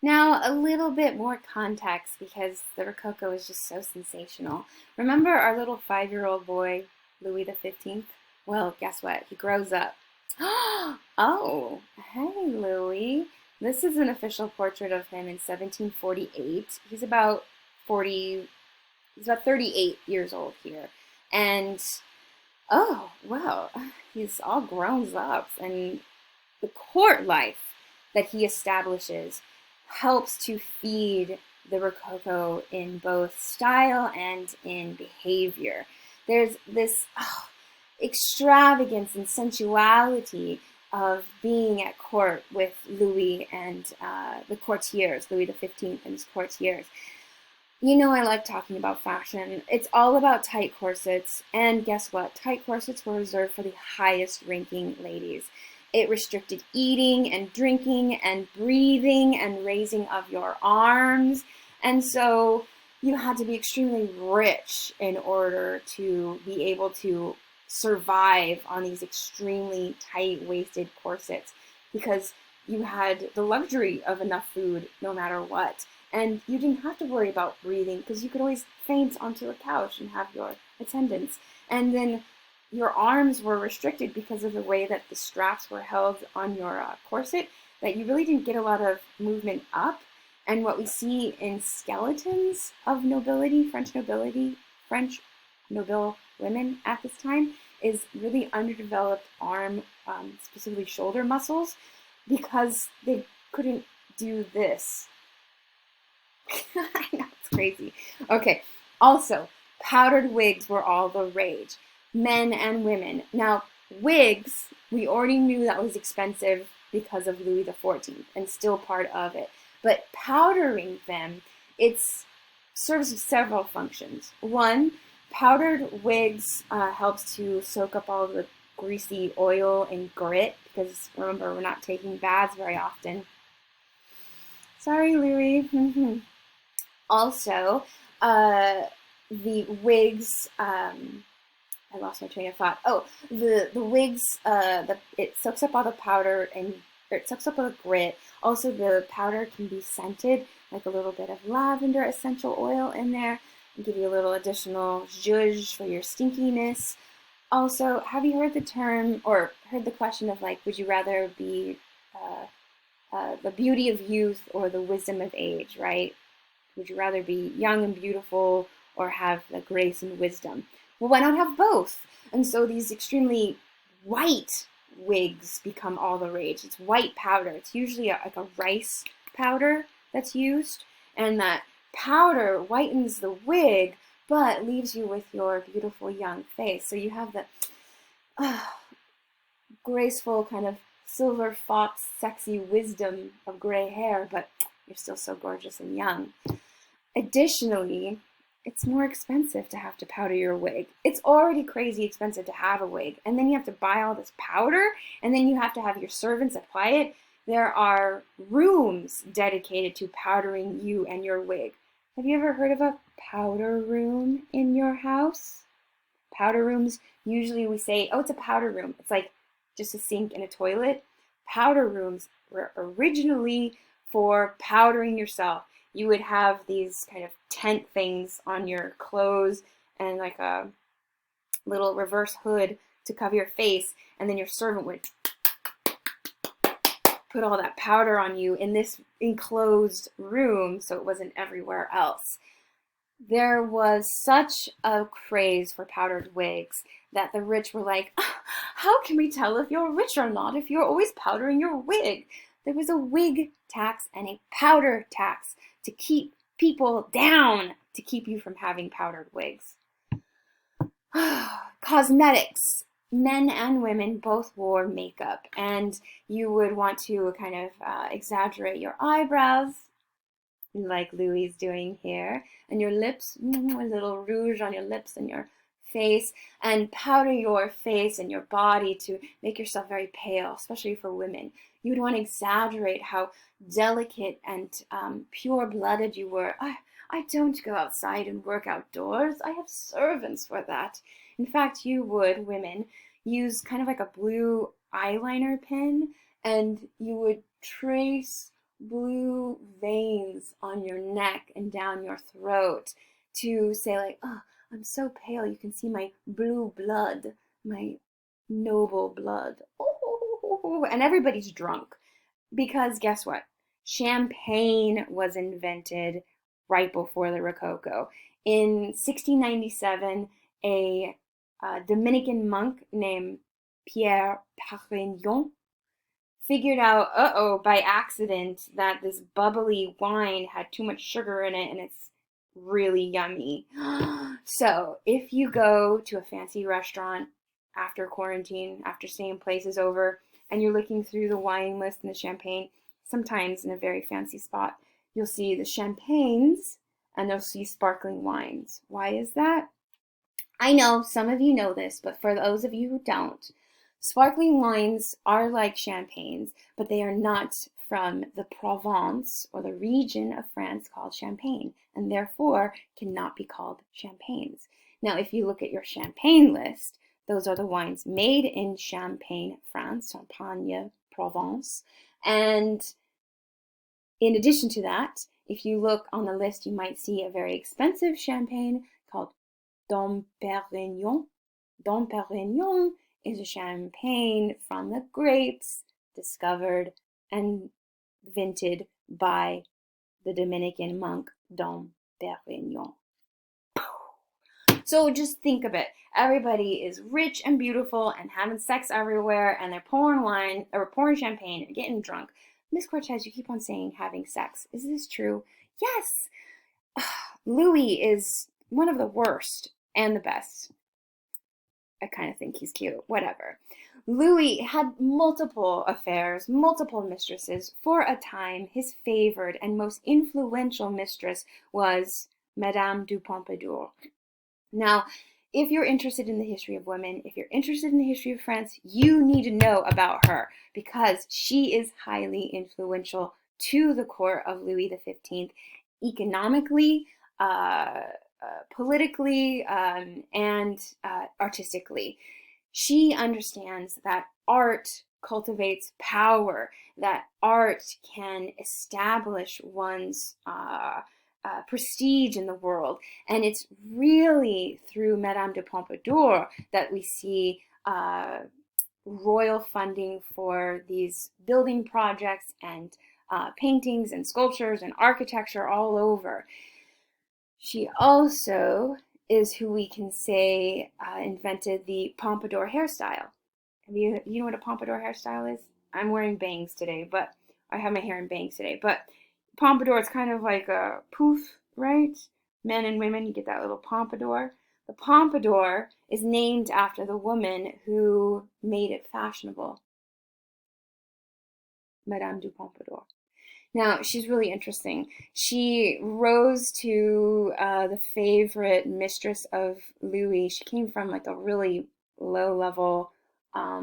Now, a little bit more context because the Rococo is just so sensational. Remember our little 5-year-old boy, Louis the 15th? Well, guess what? He grows up. Oh, hey, Louis. This is an official portrait of him in 1748. He's about 38 years old here. And oh, well, he's all grown up and the court life that he establishes helps to feed the Rococo in both style and in behavior. There's this extravagance and sensuality of being at court with Louis and the courtiers, Louis the 15th and his courtiers. You know I like talking about fashion. It's all about tight corsets, and guess what? Tight corsets were reserved for the highest ranking ladies. It restricted eating and drinking and breathing and raising of your arms, and so you had to be extremely rich in order to be able to survive on these extremely tight-waisted corsets because you had the luxury of enough food no matter what. And you didn't have to worry about breathing because you could always faint onto a couch and have your attendance. And then your arms were restricted because of the way that the straps were held on your corset, that you really didn't get a lot of movement up. And what we see in skeletons of nobility, French noble women at this time, is really underdeveloped arm, specifically shoulder muscles, because they couldn't do this. I know, it's crazy. Okay, also, powdered wigs were all the rage, men and women. Now, wigs, we already knew that was expensive because of Louis XIV and still part of it. But powdering them, it serves several functions. One, powdered wigs helps to soak up all the greasy oil and grit because remember, we're not taking baths very often. Sorry, Louis. Also, the wigs, I lost my train of thought. Oh, the wigs, it soaks up all the powder and it soaks up all the grit. Also, the powder can be scented, like a little bit of lavender essential oil in there, and give you a little additional zhuzh for your stinkiness. Also, have you heard the term or heard the question of like, would you rather be the beauty of youth or the wisdom of age, right? Would you rather be young and beautiful or have the grace and wisdom? Well, why not have both? And so these extremely white wigs become all the rage. It's white powder. It's usually like a rice powder that's used. And that powder whitens the wig, but leaves you with your beautiful young face. So you have the graceful kind of silver fox, sexy wisdom of gray hair, but you're still so gorgeous and young. Additionally, it's more expensive to have to powder your wig. It's already crazy expensive to have a wig, and then you have to buy all this powder, and then you have to have your servants apply it. There are rooms dedicated to powdering you and your wig. Have you ever heard of a powder room in your house? Powder rooms, usually we say, oh, it's a powder room. It's like just a sink and a toilet. Powder rooms were originally for powdering yourself. You would have these kind of tent things on your clothes and like a little reverse hood to cover your face, and then your servant would put all that powder on you in this enclosed room so it wasn't everywhere else. There was such a craze for powdered wigs that the rich were like, how can we tell if you're rich or not if you're always powdering your wig? There was a wig tax and a powder tax to keep people down, to keep you from having powdered wigs. Cosmetics. Men and women both wore makeup, and you would want to kind of exaggerate your eyebrows, like Louis is doing here, and your lips, a little rouge on your lips and your face, and powder your face and your body to make yourself very pale, especially for women. You would want to exaggerate how delicate and pure-blooded you were. I don't go outside and work outdoors. I have servants for that. In fact, you would, women, use kind of like a blue eyeliner pen, and you would trace blue veins on your neck and down your throat to say like, oh, I'm so pale, you can see my blue blood, my noble blood. Oh, and everybody's drunk because guess what? Champagne was invented right before the Rococo. In 1697, a Dominican monk named Pierre Parignon figured out, by accident, that this bubbly wine had too much sugar in it and it's really yummy. So, if you go to a fancy restaurant after quarantine, after staying places over, and you're looking through the wine list and the champagne, sometimes in a very fancy spot, you'll see the champagnes and you'll see sparkling wines. Why is that? I know some of you know this, but for those of you who don't, sparkling wines are like champagnes, but they are not from the Provence or the region of France called Champagne, and therefore cannot be called champagnes. Now, if you look at your champagne list, those are the wines made in Champagne, France, Champagne, Provence. And in addition to that, if you look on the list, you might see a very expensive champagne called Dom Perignon. Dom Perignon is a champagne from the grapes discovered and vinted by the Dominican monk Dom Perignon. So just think of it. Everybody is rich and beautiful and having sex everywhere, and they're pouring wine or pouring champagne and getting drunk. Miss Cortez, you keep on saying having sex. Is this true? Yes. Louis is one of the worst and the best. I kind of think he's cute. Whatever. Louis had multiple affairs, multiple mistresses. For a time, his favored and most influential mistress was Madame du Pompadour. Now, if you're interested in the history of women, if you're interested in the history of France, you need to know about her because she is highly influential to the court of Louis XV economically, politically, and artistically. She understands that art cultivates power, that art can establish one's prestige in the world. And it's really through Madame de Pompadour that we see royal funding for these building projects and paintings and sculptures and architecture all over. She also is who we can say invented the pompadour hairstyle. You know what a pompadour hairstyle is? I'm wearing bangs today, but I have my hair in bangs today. But pompadour is kind of like a poof, right? Men and women, you get that little pompadour. The pompadour is named after the woman who made it fashionable, Madame du Pompadour. Now, she's really interesting. She rose to the favorite mistress of Louis. She came from like a really low level, I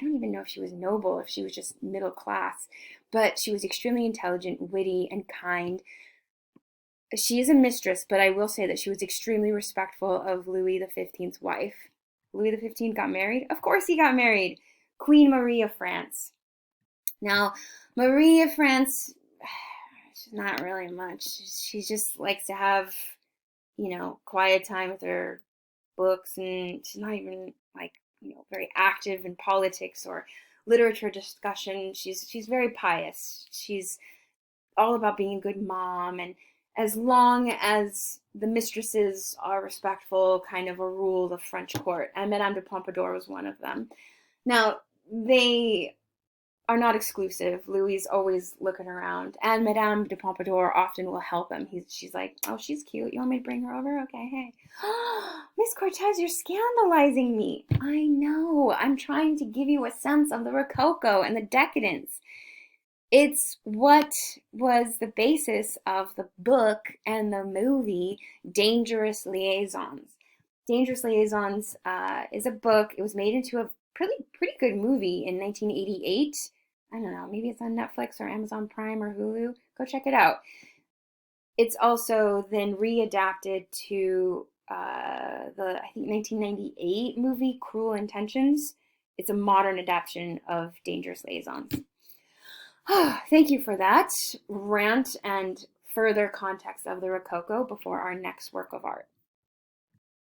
don't even know if she was noble, if she was just middle class, but she was extremely intelligent, witty, and kind. She is a mistress, but I will say that she was extremely respectful of Louis XV's wife. Louis XV got married? Of course he got married. Queen Marie of France. Now, Marie of France, she's not really much. She just likes to have, quiet time with her books, and she's not even like, very active in politics or literature discussion. She's very pious. She's all about being a good mom, and as long as the mistresses are respectful, kind of a rule of French court, and Madame de Pompadour was one of them. Now, they are not exclusive. Louis is always looking around, and Madame de Pompadour often will help him. She's like, oh, she's cute. You want me to bring her over? Okay, hey. Miss Cortez, you're scandalizing me. I know. I'm trying to give you a sense of the Rococo and the decadence. It's what was the basis of the book and the movie Dangerous Liaisons. Dangerous Liaisons is a book. It was made into a pretty good movie in 1988. I don't know, maybe it's on Netflix or Amazon Prime or Hulu. Go check it out. It's also then readapted to the, I think, 1998 movie Cruel Intentions. It's a modern adaptation of Dangerous Liaisons. Thank you for that rant and further context of the Rococo before our next work of art.